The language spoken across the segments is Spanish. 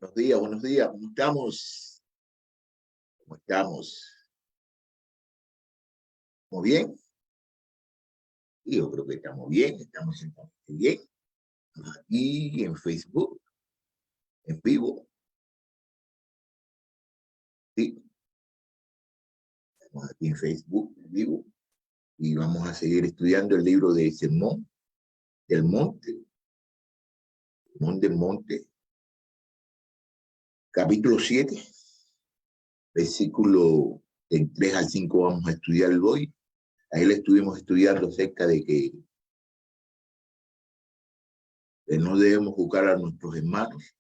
Buenos días, ¿cómo estamos? ¿Cómo estamos? ¿Muy bien? Y yo creo que estamos bien, estamos sentados bien. Aquí en Facebook, en vivo, sí, estamos aquí en Facebook, en vivo, y vamos a seguir estudiando el libro de Sermón del Monte, Monte, capítulo 7, versículo del 3 al 5 vamos a estudiar hoy. Ahí le estuvimos estudiando acerca de que no debemos juzgar a nuestros hermanos,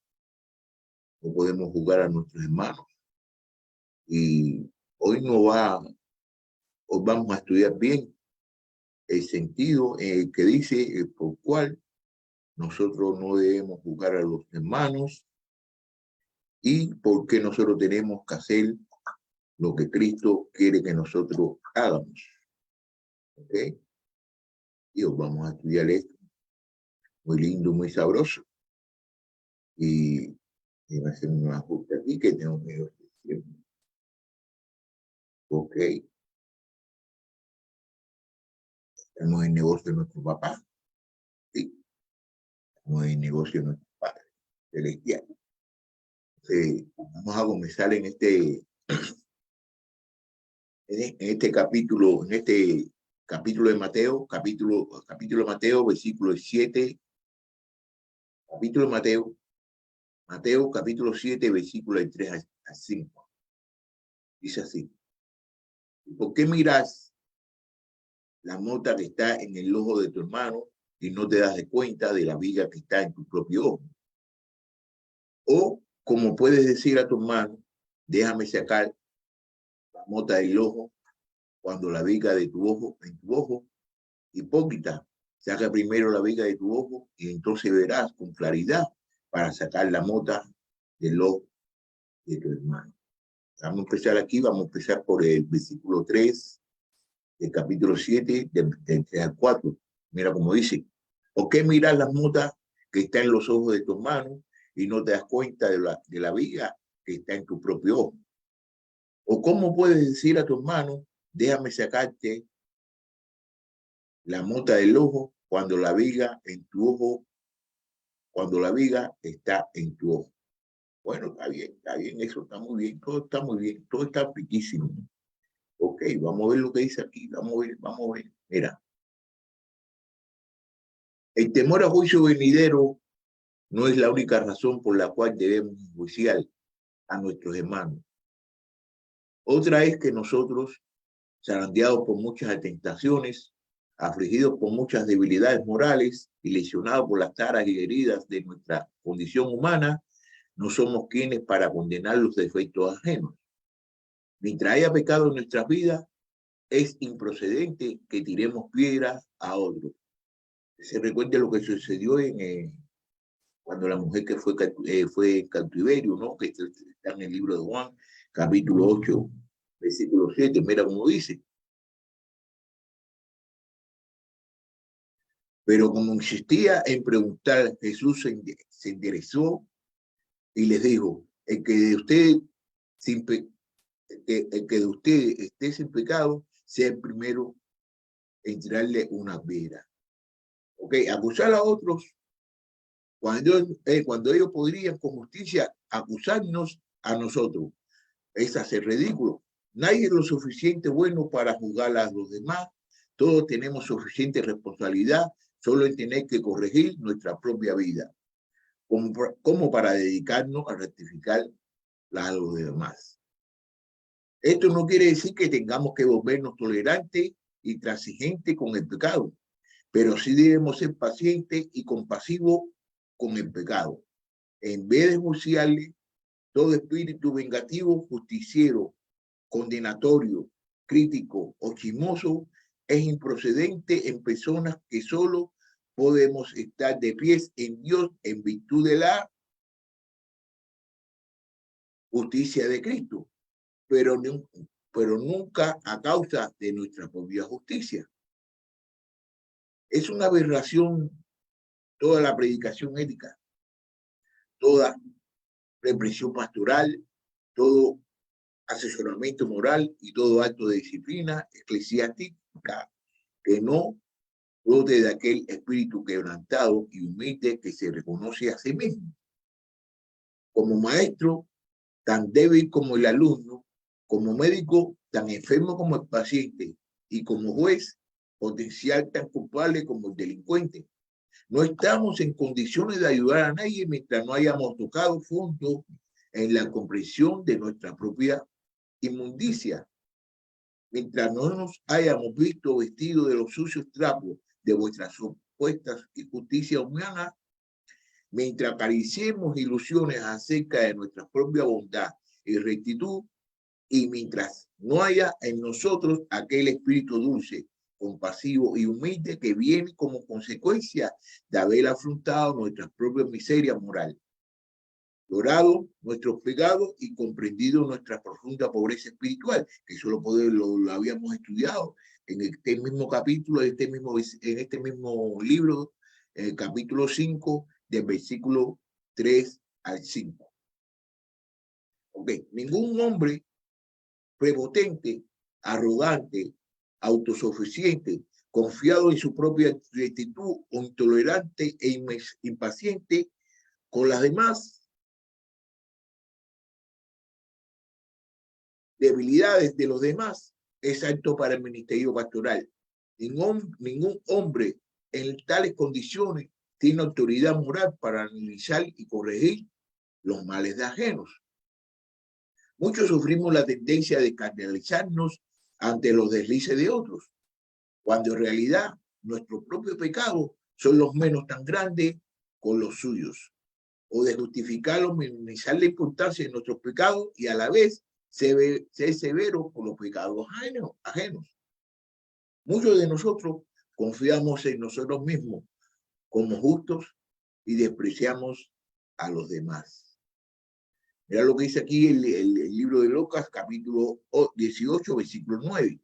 no podemos juzgar a nuestros hermanos. Y hoy hoy vamos a estudiar bien el sentido que dice por cual nosotros no debemos juzgar a los hermanos y por qué nosotros tenemos que hacer lo que Cristo quiere que nosotros hagamos. ¿Ok? Y hoy vamos a estudiar esto. Muy lindo, muy sabroso. Y voy a hacer un ajuste aquí que tengo que hacer. Ok. Estamos en el negocio de nuestro papá. Sí. Estamos en el negocio de nuestro Padre celestial. Vamos a comenzar en este capítulo, de Mateo, capítulo de Mateo, versículo 7, capítulo de Mateo capítulo 7, versículo de 3 a 5. Dice así: ¿por qué miras la mota que está en el ojo de tu hermano y no te das de cuenta de la viga que está en tu propio ojo? O, como puedes decir a tu hermano, déjame sacar la mota del ojo cuando la viga de tu ojo en tu ojo. Hipócrita, saca primero la viga de tu ojo y entonces verás con claridad para sacar la mota del ojo de tu hermano. Vamos a empezar aquí, vamos a empezar por el versículo 3 del capítulo 7, del 3 al 4. Mira cómo dice: ¿por qué miras la mota que está en los ojos de tu hermano y no te das cuenta de la viga que está en tu propio ojo? ¿O cómo puedes decir a tu hermano, déjame sacarte la mota del ojo cuando la viga en tu ojo, cuando la viga está en tu ojo? Bueno, está bien, eso está muy bien, todo está muy bien, todo está riquísimo. Ok, vamos a ver lo que dice aquí, vamos a ver. Mira, el temor a juicio venidero no es la única razón por la cual debemos enjuiciar a nuestros hermanos. Otra es que nosotros, zarandeados por muchas tentaciones, afligidos por muchas debilidades morales y lesionados por las taras y heridas de nuestra condición humana, no somos quienes para condenar los defectos ajenos. Mientras haya pecado en nuestras vidas, es improcedente que tiremos piedras a otros. Se recuerda lo que sucedió cuando la mujer que fue en cautiverio, ¿no? Que está en el libro de Juan, capítulo 8, versículo 7. Mira cómo dice: pero como insistía en preguntar, Jesús se enderezó y les dijo: el que de usted, el que de usted esté sin pecado, sea el primero en tirarle una piedra. Ok, acusar a otros cuando ellos podrían con justicia acusarnos a nosotros. Es hacer ridículo. Nadie es lo suficiente bueno para juzgar a los demás. Todos tenemos suficiente responsabilidad solo en tener que corregir nuestra propia vida, como para dedicarnos a rectificar la de los demás. Esto no quiere decir que tengamos que volvernos tolerantes y transigentes con el pecado, pero sí debemos ser pacientes y compasivos con el pecado. En vez de juiciarle, todo espíritu vengativo, justiciero, condenatorio, crítico o chismoso es improcedente en personas que solo podemos estar de pies en Dios en virtud de la justicia de Cristo, pero, pero nunca a causa de nuestra propia justicia. Es una aberración toda la predicación ética, toda represión pastoral, todo asesoramiento moral y todo acto de disciplina eclesiástica que no brote de aquel espíritu quebrantado y humilde que se reconoce a sí mismo. Como maestro, tan débil como el alumno, como médico, tan enfermo como el paciente, y como juez, potencial tan culpable como el delincuente. No estamos en condiciones de ayudar a nadie mientras no hayamos tocado fondo en la comprensión de nuestra propia inmundicia. Mientras no nos hayamos visto vestidos de los sucios trapos de vuestras supuestas injusticias humanas, mientras acariciemos ilusiones acerca de nuestra propia bondad y rectitud, y mientras no haya en nosotros aquel espíritu dulce, compasivo y humilde que viene como consecuencia de haber afrontado nuestra propia miseria moral, llorado nuestros pecados y comprendido nuestra profunda pobreza espiritual, que eso lo habíamos estudiado en este mismo capítulo, en este mismo libro, en el capítulo 5, del versículo 3 al 5. Ok, ningún hombre prepotente, arrogante, autosuficiente, confiado en su propia rectitud, o intolerante e impaciente con las demás debilidades de los demás, es apto para el ministerio pastoral. Ningún hombre en tales condiciones tiene autoridad moral para analizar y corregir los males de ajenos. Muchos sufrimos la tendencia de escandalizarnos ante los deslices de otros, cuando en realidad nuestros propios pecados son los menos tan grandes con los suyos, o de justificarlos, minimizar la importancia de nuestros pecados y a la vez ser severo por los pecados ajenos. Muchos de nosotros confiamos en nosotros mismos como justos y despreciamos a los demás. Mira lo que dice aquí el libro de Lucas, capítulo 18, versículo 9.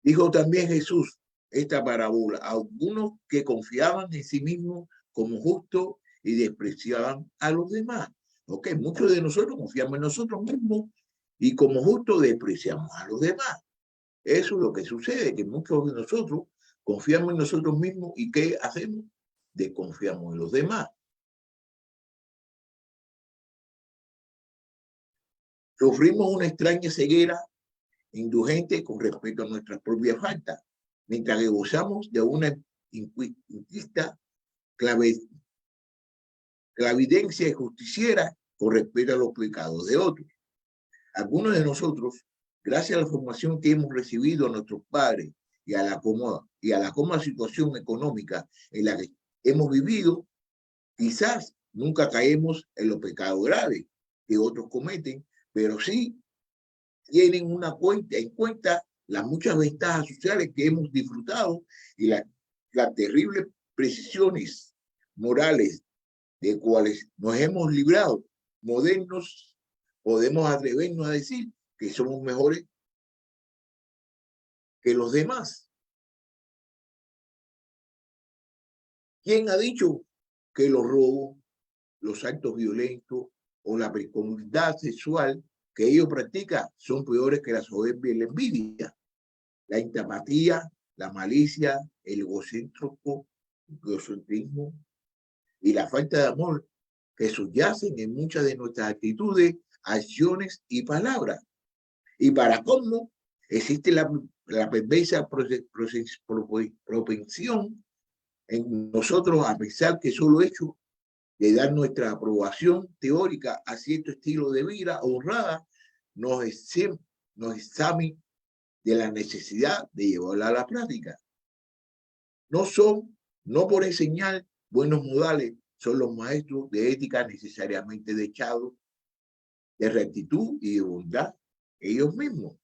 Dijo también Jesús esta parábola a algunos que confiaban en sí mismos como justos y despreciaban a los demás. Ok, muchos de nosotros confiamos en nosotros mismos y como justos despreciamos a los demás. Eso es lo que sucede, que muchos de nosotros confiamos en nosotros mismos y ¿qué hacemos? Desconfiamos en los demás. Sufrimos una extraña ceguera indulgente con respecto a nuestras propias faltas, mientras que gozamos de una inquista clavidencia y justiciera con respecto a los pecados de otros. Algunos de nosotros, gracias a la formación que hemos recibido a nuestros padres y a la cómoda situación económica en la que hemos vivido, quizás nunca caemos en los pecados graves que otros cometen, pero sí tienen en cuenta las muchas ventajas sociales que hemos disfrutado y las terribles precisiones morales de cuales nos hemos librado. Modernos, podemos atrevernos a decir que somos mejores que los demás. ¿Quién ha dicho que los robos, los actos violentos o la precomodidad sexual que ellos practican son peores que la soberbia y la envidia, la antipatía, la malicia, el egocentrismo y la falta de amor que subyacen en muchas de nuestras actitudes, acciones y palabras? Y para cómo existe la perversa propensión en nosotros a pensar que solo hecho de dar nuestra aprobación teórica a cierto estilo de vida honrada nos exame de la necesidad de llevarla a la práctica. No por enseñar buenos modales, son los maestros de ética necesariamente dechados de rectitud y de bondad ellos mismos.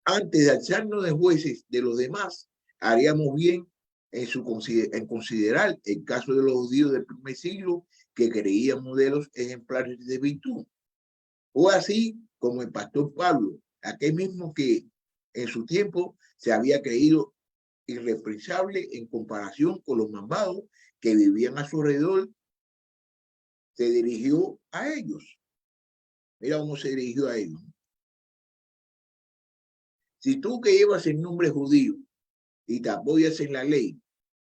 Antes de alzarnos de jueces de los demás, haríamos bien en considerar el caso de los judíos del primer siglo que creían modelos ejemplares de virtud. O así como el pastor Pablo, aquel mismo que en su tiempo se había creído irreprensable en comparación con los malvados que vivían a su alrededor, se dirigió a ellos. Mira cómo se dirigió a ellos. Si tú que llevas el nombre judío y te apoyas en la ley,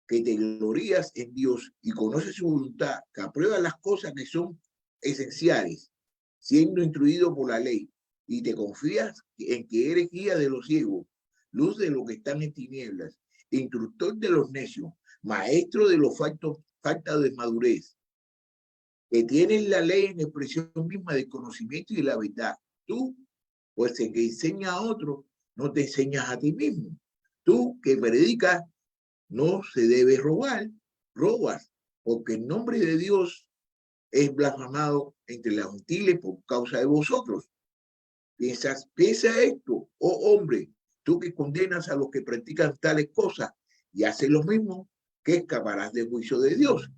que te glorías en Dios y conoces su voluntad, que apruebas las cosas que son esenciales, siendo instruido por la ley, y te confías en que eres guía de los ciegos, luz de los que están en tinieblas, instructor de los necios, maestro de los falta de madurez, que tienes la ley en expresión misma del conocimiento y de la verdad. Tú, pues el que enseña a otro, no te enseñas a ti mismo. Tú que predicas, no se debe robar, robas, porque el nombre de Dios es blasfemado entre los gentiles por causa de vosotros. Piensa esto, oh hombre, tú que condenas a los que practican tales cosas y haces lo mismo, que escaparás del juicio de Dios.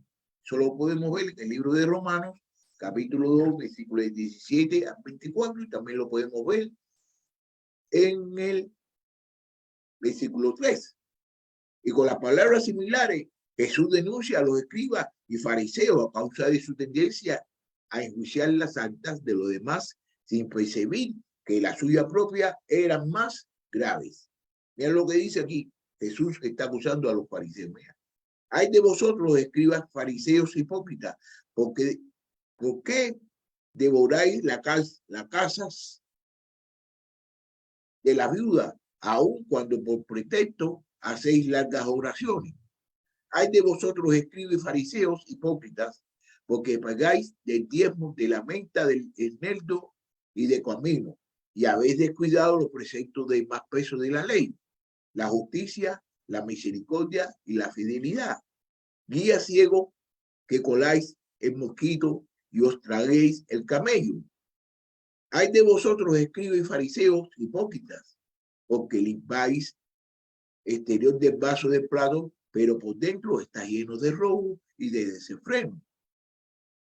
Eso lo podemos ver en el libro de Romanos, capítulo 2, versículos 17 a 24, y también lo podemos ver en el versículo 3. Y con las palabras similares, Jesús denuncia a los escribas y fariseos a causa de su tendencia a enjuiciar las actas de los demás sin percibir que la suya propia eran más graves. Mira lo que dice aquí. Jesús está acusando a los fariseos. Mira. Hay de vosotros, escribas, fariseos hipócritas, ¿por qué devoráis las casas de la viuda, aun cuando por pretexto hacéis largas oraciones? Hay de vosotros, escribas y fariseos hipócritas, porque pagáis del diezmo, de la menta, del esmeraldo y de comino, y habéis descuidado los preceptos de más peso de la ley, la justicia, la misericordia y la fidelidad. Guía ciego que coláis el mosquito y os traguéis el camello. Hay de vosotros, escribas y fariseos hipócritas, porque limpiáis exterior del vaso de plato, pero por dentro está lleno de robo y de desenfreno.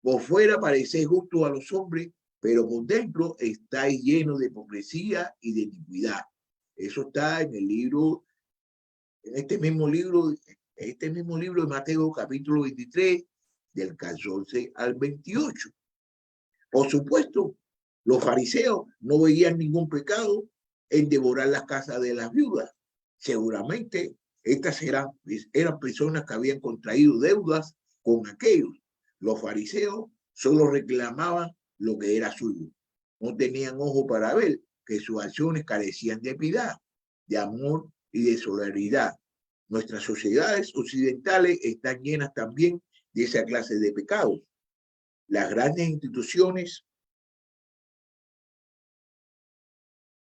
Por fuera parecéis justo a los hombres, pero por dentro estáis lleno de hipocresía y de iniquidad. Eso está en el libro, en este mismo libro de Mateo, capítulo 23, del 14 al 28. Por supuesto, los fariseos no veían ningún pecado en devorar las casas de las viudas. Seguramente estas eran personas que habían contraído deudas con aquellos. Los fariseos solo reclamaban lo que era suyo. No tenían ojo para ver que sus acciones carecían de piedad, de amor y de solidaridad. Nuestras sociedades occidentales están llenas también de esa clase de pecados. Las grandes instituciones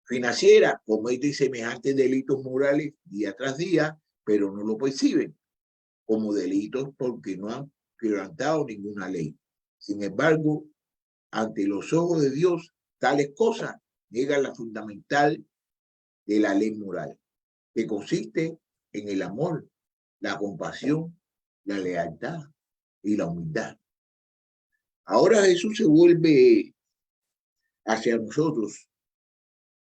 financieras cometen semejantes delitos morales día tras día, pero no lo perciben como delitos porque no han quebrantado ninguna ley. Sin embargo, ante los ojos de Dios, tales cosas niegan la fundamental de la ley moral, que consiste en el amor, la compasión, la lealtad y la humildad. Ahora Jesús se vuelve hacia nosotros,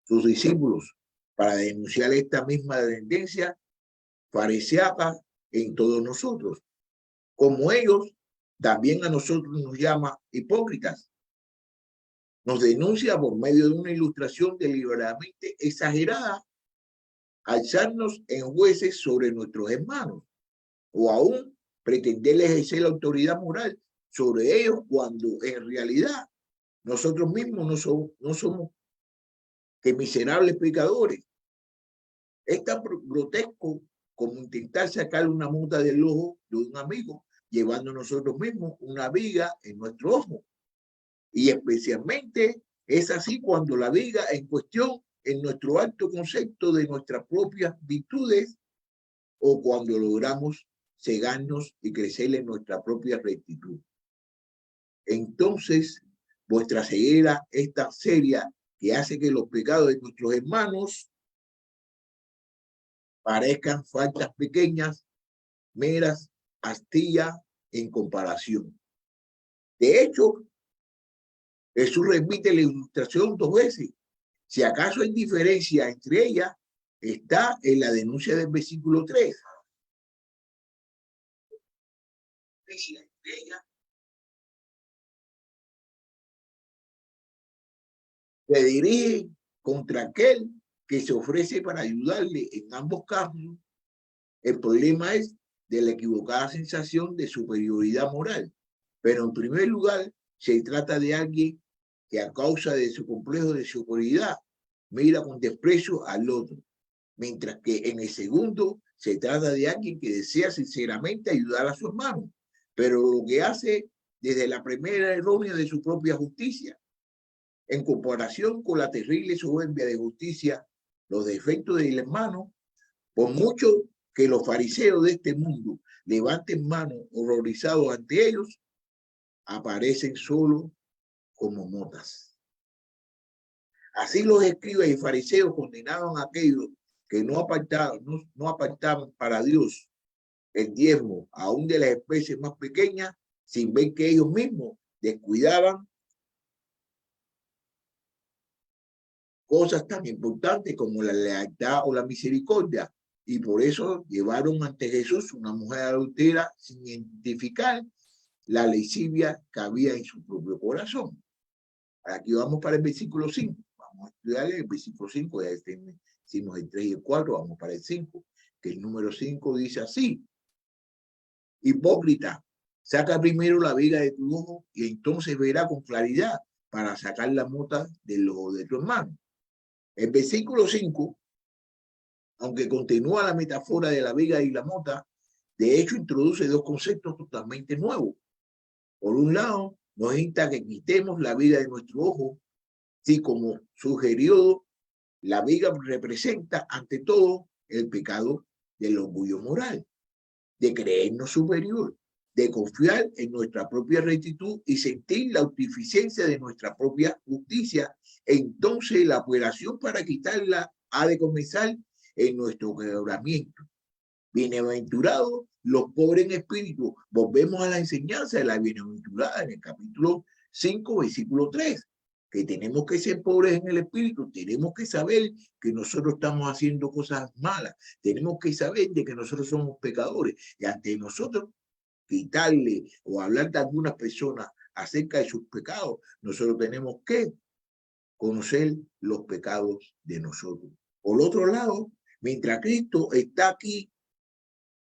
sus discípulos, para denunciar esta misma tendencia fariseaca en todos nosotros. Como ellos, también a nosotros nos llama hipócritas. Nos denuncia por medio de una ilustración deliberadamente exagerada, alzarnos en jueces sobre nuestros hermanos, o aún pretender ejercer la autoridad moral sobre ellos cuando en realidad nosotros mismos no somos que miserables pecadores. Es tan grotesco como intentar sacar una muda del ojo de un amigo, llevando nosotros mismos una viga en nuestro ojo. Y especialmente es así cuando la viga en cuestión en nuestro alto concepto de nuestras propias virtudes o cuando logramos cegarnos y crecer en nuestra propia rectitud. Entonces, vuestra ceguera es tan seria que hace que los pecados de nuestros hermanos parezcan faltas pequeñas, meras astillas en comparación. De hecho, Jesús repite la ilustración 2 veces. Si acaso hay diferencia entre ellas, está en la denuncia del versículo 3. Se dirige contra aquel que se ofrece para ayudarle en ambos casos. El problema es de la equivocada sensación de superioridad moral. Pero en primer lugar, se trata de alguien que a causa de su complejo de superioridad mira con desprecio al otro. Mientras que en el segundo se trata de alguien que desea sinceramente ayudar a su hermano, pero lo que hace desde la primera errónea de su propia justicia. En comparación con la terrible soberbia de justicia, los defectos del hermano, por mucho que los fariseos de este mundo levanten manos horrorizados ante ellos, aparecen solo como motas. Así los escribas y fariseos condenaban a aquellos que no apartaban para Dios el diezmo, aún de las especies más pequeñas, sin ver que ellos mismos descuidaban cosas tan importantes como la lealtad o la misericordia. Y por eso llevaron ante Jesús una mujer adultera sin identificar la lascivia que había en su propio corazón. Aquí vamos para el versículo 5. Vamos a estudiar el versículo 5. Ya hicimos el 3 y el 4. Vamos para el 5. Que el número 5 dice así: hipócrita, saca primero la viga de tu ojo y entonces verá con claridad para sacar la mota del ojo de tu hermano. El versículo 5, aunque continúa la metáfora de la viga y la mota, de hecho introduce dos conceptos totalmente nuevos. Por un lado, nos insta que quitemos la viga de nuestro ojo, si como sugerió, la viga representa ante todo el pecado del orgullo moral, de creernos superior, de confiar en nuestra propia rectitud y sentir la autosuficiencia de nuestra propia justicia. Entonces la operación para quitarla ha de comenzar en nuestro quebrantamiento. Bienaventurados los pobres en espíritu. Volvemos a la enseñanza de la bienaventurada en el capítulo 5, versículo 3, que tenemos que ser pobres en el espíritu, tenemos que saber que nosotros estamos haciendo cosas malas, tenemos que saber de que nosotros somos pecadores y ante nosotros quitarle o hablar de algunas personas acerca de sus pecados, nosotros tenemos que conocer los pecados de nosotros. Por otro lado, mientras Cristo está aquí,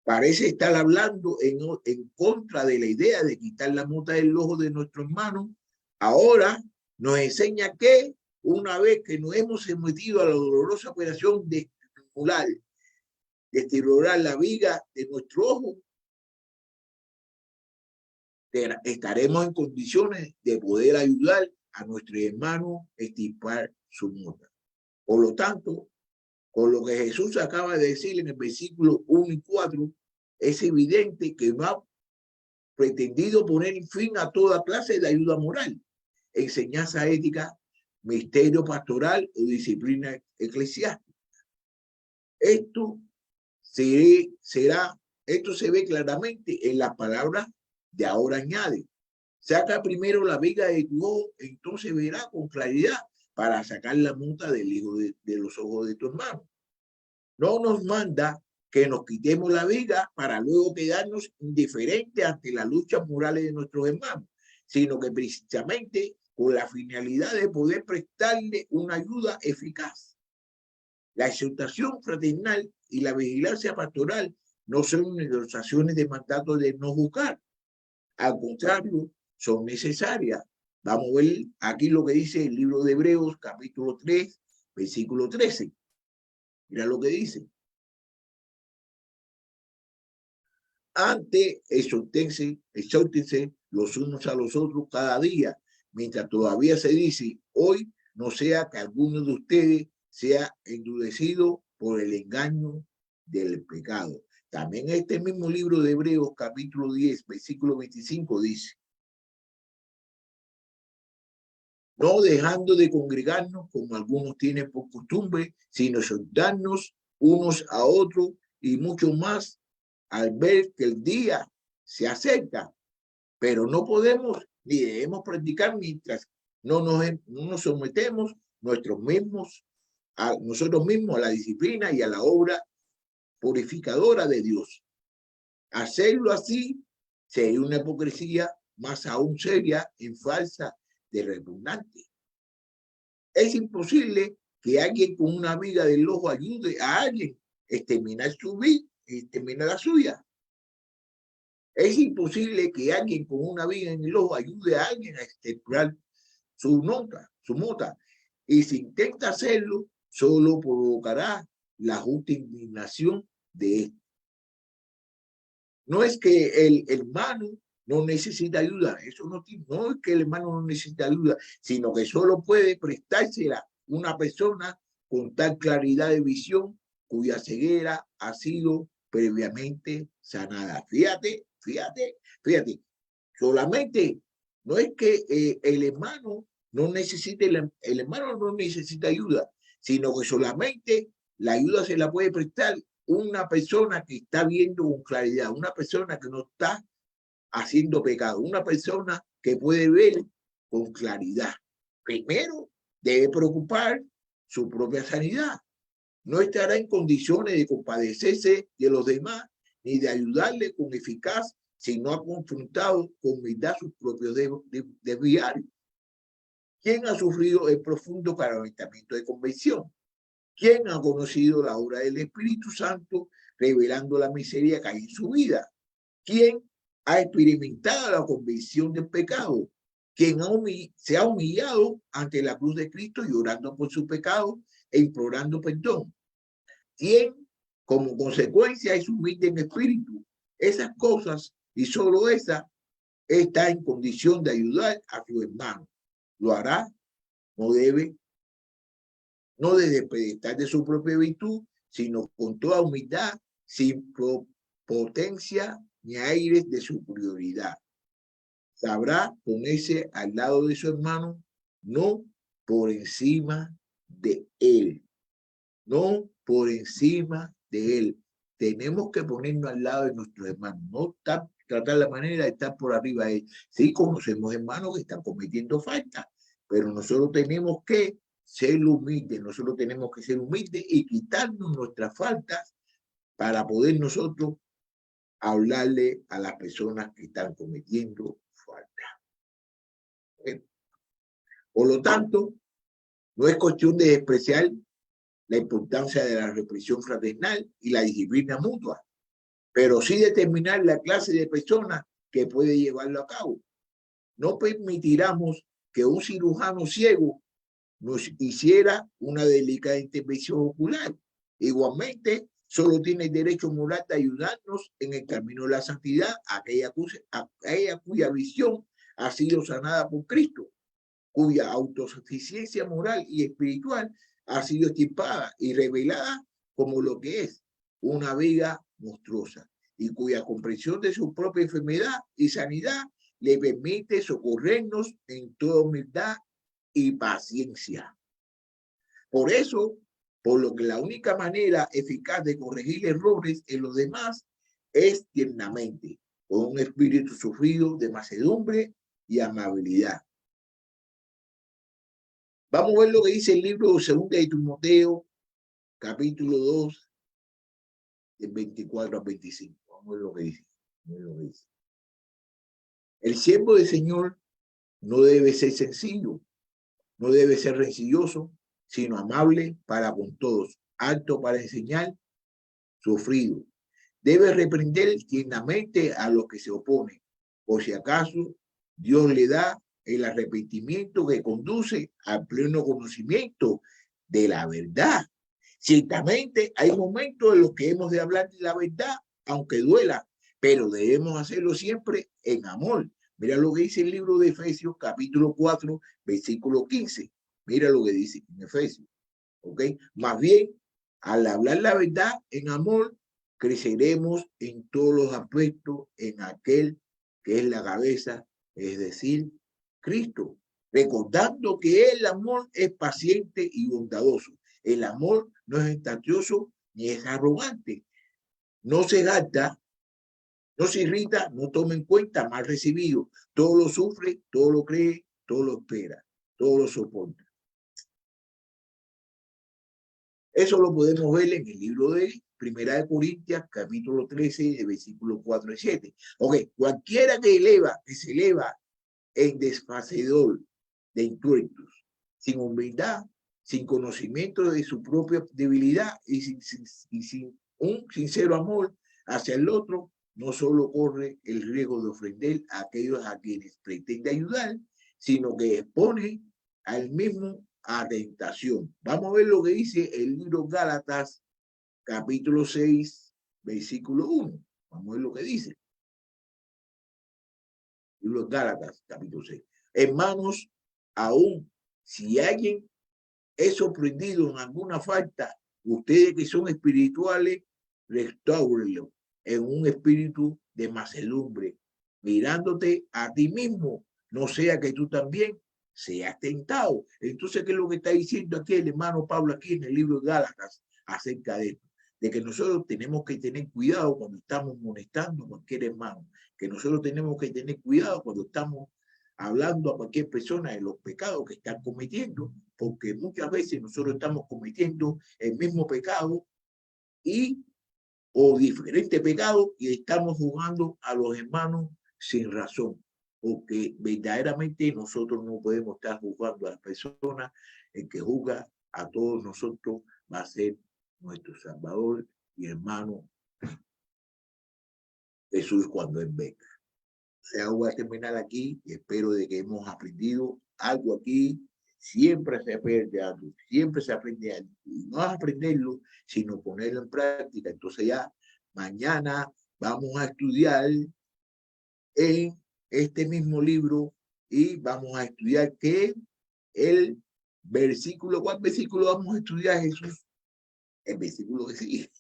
parece estar hablando en contra de la idea de quitar la mota del ojo de nuestro hermano. Ahora nos enseña que una vez que nos hemos sometido a la dolorosa operación de estimular la viga de nuestro ojo, estaremos en condiciones de poder ayudar a nuestro hermano a extirpar su mota. Por lo tanto, con lo que Jesús acaba de decir en el versículo 1 y 4, es evidente que no ha pretendido poner fin a toda clase de ayuda moral, enseñanza ética, misterio pastoral o disciplina eclesiástica. Esto se ve claramente en las palabras de ahora añade: saca primero la viga de tu ojo, entonces verá con claridad para sacar la mota del hijo de los ojos de tu hermano. No nos manda que nos quitemos la viga para luego quedarnos indiferentes ante las luchas morales de nuestros hermanos, sino que precisamente con la finalidad de poder prestarle una ayuda eficaz. La exhortación fraternal y la vigilancia pastoral no son negociaciones de mandato de no juzgar. Al contrario, son necesarias. Vamos a ver aquí lo que dice el libro de Hebreos, capítulo 3, versículo 13. Mira lo que dice. Antes, exhórtense los unos a los otros cada día, mientras todavía se dice hoy, no sea que alguno de ustedes sea endurecido por el engaño del pecado. También este mismo libro de Hebreos, capítulo 10, versículo 25, dice: no dejando de congregarnos como algunos tienen por costumbre, sino exhortarnos unos a otros, y mucho más al ver que el día se acerca. Pero no podemos ni debemos practicar mientras no nos sometemos nosotros mismos a nosotros mismos, a la disciplina y a la obra purificadora de Dios. Hacerlo así sería una hipocresía más aún seria y falsa de repugnante. Es imposible que alguien con una viga del ojo ayude a alguien a exterminar su vida, exterminar la suya. Es imposible que alguien con una viga en el ojo ayude a alguien a exterminar su mota. Y si intenta hacerlo, solo provocará la justa indignación de él. No es que el hermano no necesita ayuda, eso no es que el hermano no necesita ayuda, sino que solo puede prestársela una persona con tal claridad de visión cuya ceguera ha sido previamente sanada. Fíjate, solamente no es que el hermano no necesite, el hermano no necesita ayuda, sino que solamente la ayuda se la puede prestar una persona que está viendo con claridad, una persona que no está haciendo pecado, una persona que puede ver con claridad. Primero, debe preocupar su propia sanidad. No estará en condiciones de compadecerse de los demás ni de ayudarle con eficacia si no ha confrontado con humildad sus propios desviarios. ¿Quién ha sufrido el profundo calentamiento de conversión? ¿Quién ha conocido la obra del Espíritu Santo revelando la miseria que hay en su vida? ¿Quién ha experimentado la convicción del pecado? ¿Quién se ha humillado ante la cruz de Cristo llorando por su pecado e implorando perdón? ¿Quién, como consecuencia, es humilde en espíritu? Esas cosas, y solo esa, está en condición de ayudar a su hermano. Lo hará, no debe, no desde pedestal de su propia virtud, sino con toda humildad, sin potencia ni aires de superioridad. Sabrá ponerse al lado de su hermano, no por encima de él, no por encima de él. Tenemos que ponernos al lado de nuestros hermanos, no tratar la manera de estar por arriba de él. Sí, conocemos hermanos que están cometiendo falta, pero nosotros tenemos que ser humildes, nosotros tenemos que ser humildes y quitarnos nuestras faltas para poder nosotros hablarle a las personas que están cometiendo falta. Por lo tanto, no es cuestión de despreciar la importancia de la represión fraternal y la disciplina mutua, pero sí determinar la clase de personas que puede llevarlo a cabo. No permitiremos que un cirujano ciego nos hiciera una delicada intervención ocular. Igualmente, solo tiene el derecho moral de ayudarnos en el camino de la santidad, aquella cuya visión ha sido sanada por Cristo, cuya autosuficiencia moral y espiritual ha sido extirpada y revelada como lo que es una viga monstruosa, y cuya comprensión de su propia enfermedad y sanidad le permite socorrernos en toda humildad y paciencia. Por eso, por lo que la única manera eficaz de corregir errores en los demás es tiernamente, con un espíritu sufrido de mansedumbre y amabilidad. Vamos a ver lo que dice el libro de 2 de Timoteo, capítulo 2, del 24 al 25. Vamos a ver lo que dice. El siervo del Señor no debe ser sencillo, no debe ser rencilloso, sino amable para con todos, alto para enseñar, sufrido. Debe reprender tiernamente a los que se oponen, por si acaso Dios le da el arrepentimiento que conduce al pleno conocimiento de la verdad. Ciertamente hay momentos en los que hemos de hablar de la verdad, aunque duela, pero debemos hacerlo siempre en amor. Mira lo que dice el libro de Efesios, capítulo 4, versículo 15. Mira lo que dice en Efesios. ¿Ok? Más bien, al hablar la verdad en amor, creceremos en todos los aspectos en aquel que es la cabeza, es decir, Cristo. Recordando que el amor es paciente y bondadoso. El amor no es estacioso ni es arrogante. No se gasta, no se irrita, no toma en cuenta mal recibido. Todo lo sufre, todo lo cree, todo lo espera, todo lo soporta. Eso lo podemos ver en el libro de Primera de Corintios, capítulo 13, de versículos 4 y 7. Ok, cualquiera que se eleva en desfacedor de intuitos, sin humildad, sin conocimiento de su propia debilidad y sin un sincero amor hacia el otro, no solo corre el riesgo de ofender a aquellos a quienes pretende ayudar, sino que expone al mismo a tentación. Vamos a ver lo que dice el libro Gálatas, capítulo 6, versículo 1. Vamos a ver lo que dice. Libro Gálatas, capítulo 6. Hermanos, aún si alguien es sorprendido en alguna falta, ustedes que son espirituales, restáurenlo en un espíritu de mansedumbre, mirándote a ti mismo, no sea que tú también seas tentado. Entonces, ¿qué es lo que está diciendo aquí el hermano Pablo aquí en el libro de Gálatas acerca de esto? De que nosotros tenemos que tener cuidado cuando estamos molestando a cualquier hermano, que nosotros tenemos que tener cuidado cuando estamos hablando a cualquier persona de los pecados que están cometiendo, porque muchas veces nosotros estamos cometiendo el mismo pecado y o diferente pecado y estamos juzgando a los hermanos sin razón, porque verdaderamente nosotros no podemos estar juzgando a las personas. El que juzga a todos nosotros va a ser nuestro Salvador y hermano Jesús cuando Él venga. O sea, voy a terminar aquí y espero de que hemos aprendido algo aquí. Siempre se aprende algo, siempre se aprende algo. Y no aprenderlo, sino ponerlo en práctica. Entonces ya mañana vamos a estudiar en este mismo libro y vamos a estudiar que el versículo, ¿cuál versículo vamos a estudiar, Jesús? El versículo que sigue.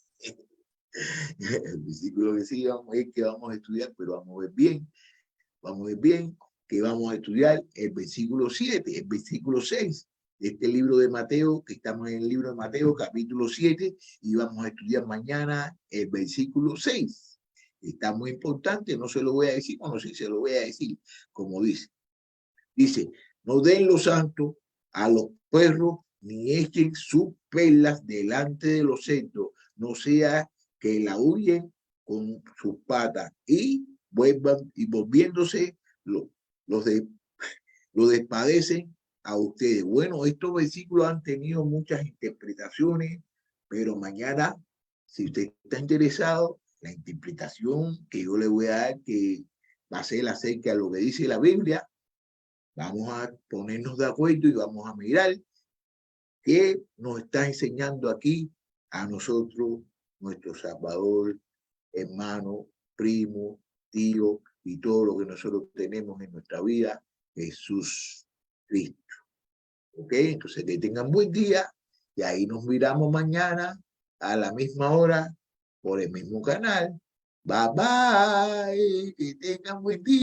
El versículo que sigue es que vamos a estudiar, pero vamos a ver bien. Vamos a ver bien que vamos a estudiar el versículo 7, el versículo 6 de este libro de Mateo, que estamos en el libro de Mateo, capítulo 7, y vamos a estudiar mañana el versículo 6. Está muy importante, no se lo voy a decir, bueno, sí se lo voy a decir, como dice. Dice, no den los santos a los perros, ni echen sus perlas delante de los cerdos, no sea que la huyen con sus patas y vuelvan y volviéndose los despadecen a ustedes. Bueno, estos versículos han tenido muchas interpretaciones, pero mañana, si usted está interesado, la interpretación que yo le voy a dar, que va a ser acerca de lo que dice la Biblia, vamos a ponernos de acuerdo y vamos a mirar qué nos está enseñando aquí a nosotros, nuestro Salvador, hermano, primo, tío y todo lo que nosotros tenemos en nuestra vida, Jesús Cristo. ¿Ok? Entonces que tengan buen día y ahí nos miramos mañana a la misma hora por el mismo canal. Bye bye, que tengan buen día.